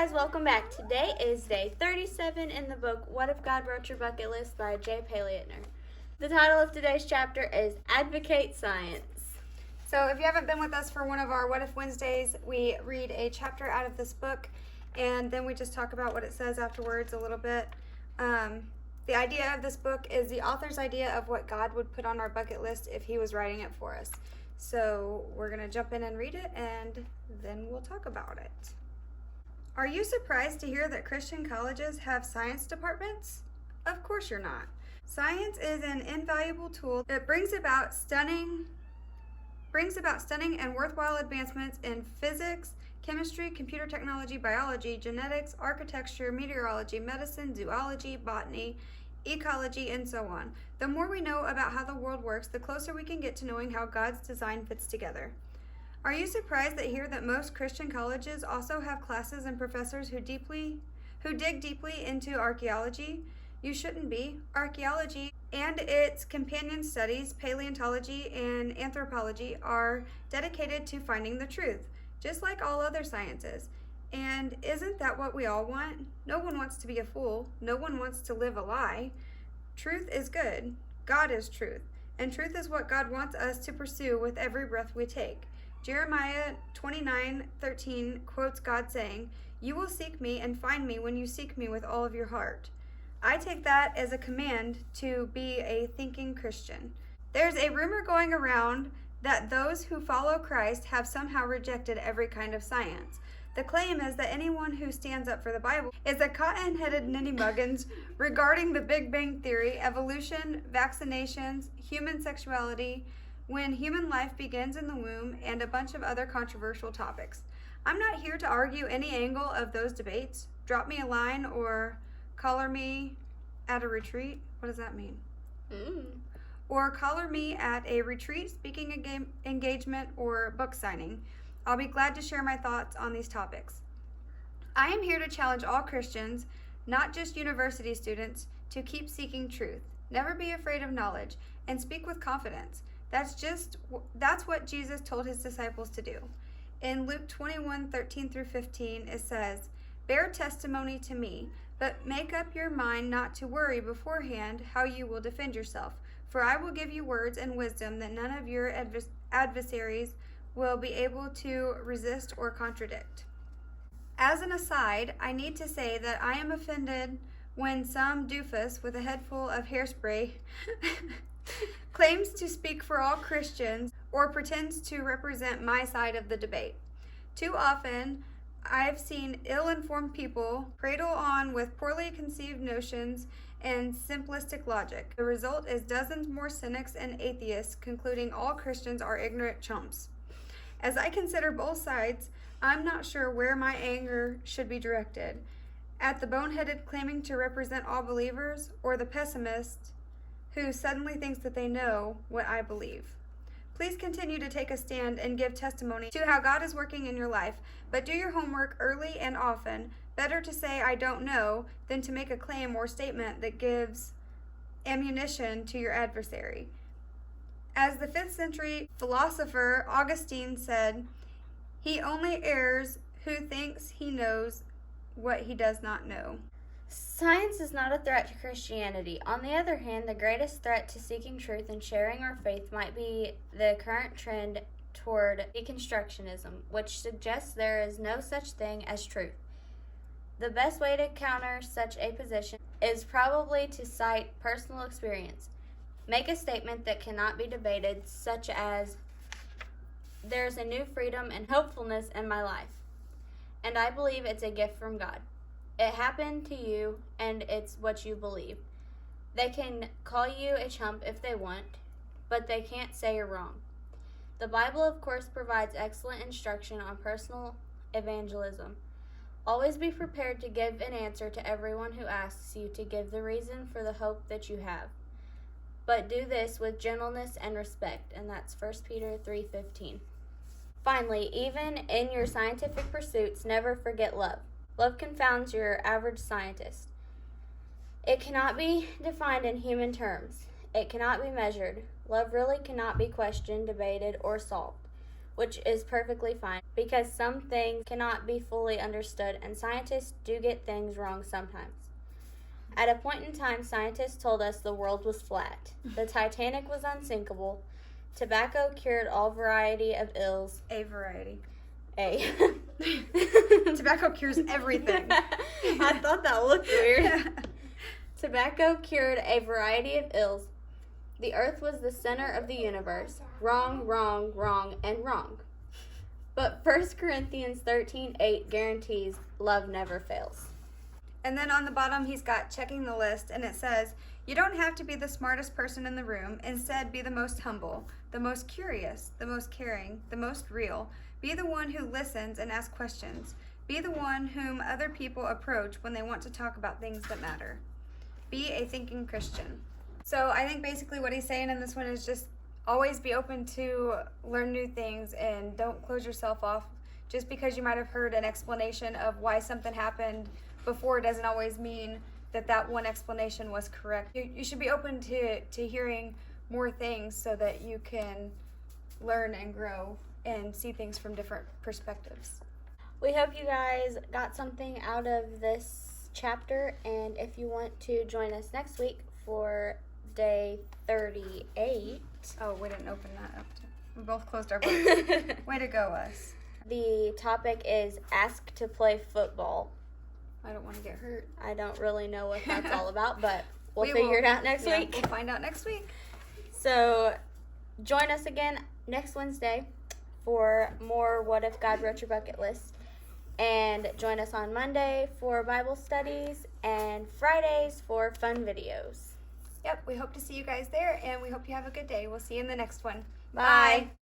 guys, welcome back. Today is day 37 in the book What If God Wrote Your Bucket List by Jay Payleitner. The title of today's chapter is Advocate Science. So if you haven't been with us for one of our What If Wednesdays, we read a chapter out of this book and then we just talk about what it says afterwards a little bit. The idea of this book is the author's idea of what God would put on our bucket list if he was writing it for us. So we're going to jump in and read it and then we'll talk about it. Are you surprised to hear that Christian colleges have science departments? Of course you're not. Science is an invaluable tool that brings about stunning and worthwhile advancements in physics, chemistry, computer technology, biology, genetics, architecture, meteorology, medicine, zoology, botany, ecology, and so on. The more we know about how the world works, the closer we can get to knowing how God's design fits together. Are you surprised to hear that most Christian colleges also have classes and professors who dig deeply into archaeology? You shouldn't be. Archaeology and its companion studies, paleontology and anthropology, are dedicated to finding the truth, just like all other sciences. And isn't that what we all want? No one wants to be a fool. No one wants to live a lie. Truth is good. God is truth. And truth is what God wants us to pursue with every breath we take. Jeremiah 29:13 quotes God saying, "You will seek me and find me when you seek me with all of your heart." I take that as a command to be a thinking Christian. There's a rumor going around that those who follow Christ have somehow rejected every kind of science. The claim is that anyone who stands up for the Bible is a cotton-headed ninny-muggins regarding the Big Bang Theory, evolution, vaccinations, human sexuality, when human life begins in the womb, and a bunch of other controversial topics. I'm not here to argue any angle of those debates. Drop me a line or collar me at a retreat. What does that mean? Or collar me at a retreat, speaking engagement, or book signing. I'll be glad to share my thoughts on these topics. I am here to challenge all Christians, not just university students, to keep seeking truth. Never be afraid of knowledge, and speak with confidence. That's what Jesus told his disciples to do. In Luke 21:13-15, it says, "Bear testimony to me, but make up your mind not to worry beforehand how you will defend yourself. For I will give you words and wisdom that none of your adversaries will be able to resist or contradict." As an aside, I need to say that I am offended when some doofus with a head full of hairspray claims to speak for all Christians or pretends to represent my side of the debate. Too often, I've seen ill-informed people prattle on with poorly conceived notions and simplistic logic. The result is dozens more cynics and atheists concluding all Christians are ignorant chumps. As I consider both sides, I'm not sure where my anger should be directed: at the boneheaded claiming to represent all believers, or the pessimist who suddenly thinks that they know what I believe. Please continue to take a stand and give testimony to how God is working in your life, but do your homework early and often. Better to say "I don't know" than to make a claim or statement that gives ammunition to your adversary. As the 5th century philosopher Augustine said, "He only errs who thinks he knows what he does not know." Science is not a threat to Christianity. On the other hand, the greatest threat to seeking truth and sharing our faith might be the current trend toward Deconstructionism, which suggests there is no such thing as truth. The best way to counter such a position is probably to cite personal experience. Make a statement that cannot be debated, such as, "There's a new freedom and hopefulness in my life, and I believe it's a gift from God. It happened to you, and it's what you believe." They can call you a chump if they want, but they can't say you're wrong. The Bible, of course, provides excellent instruction on personal evangelism. Always be prepared to give an answer to everyone who asks you to give the reason for the hope that you have. But do this with gentleness and respect, and that's 1 Peter 3:15. Finally, even in your scientific pursuits, never forget love. Love confounds your average scientist. It cannot be defined in human terms. It cannot be measured. Love really cannot be questioned, debated, or solved. which is perfectly fine because some things cannot be fully understood and scientists do get things wrong sometimes. At a point in time, scientists told us the world was flat, the Titanic was unsinkable, tobacco cured all variety of ills. A variety. A. Tobacco cures everything. I thought that looked weird. Tobacco cured a variety of ills. The earth was the center of the universe. Wrong, wrong, wrong, and wrong. But 1 Corinthians 13:8 guarantees love never fails. And then on the bottom, he's got checking the list, and it says, you don't have to be the smartest person in the room. Instead, be the most humble, the most curious, the most caring, the most real. Be the one who listens and asks questions. Be the one whom other people approach when they want to talk about things that matter. Be a thinking Christian. So I think basically what he's saying in this one is just always be open to learn new things and don't close yourself off. Just because you might have heard an explanation of why something happened before doesn't always mean that that one explanation was correct. You should be open to hearing more things so that you can learn and grow and see things from different perspectives. We hope you guys got something out of this chapter, and if you want to join us next week for day 38. Oh, we didn't open that up. We both closed our books. Way to go, us. The topic is Ask to Play Football. I don't want to get hurt. I don't really know what that's all about, but we'll We figure will. it out next Yeah, week. We'll find out next week. So join us again next Wednesday for more What If God Wrote Your Bucket List. And join us on Monday for Bible studies and Fridays for fun videos. Yep, we hope to see you guys there, and we hope you have a good day. We'll see you in the next one. Bye.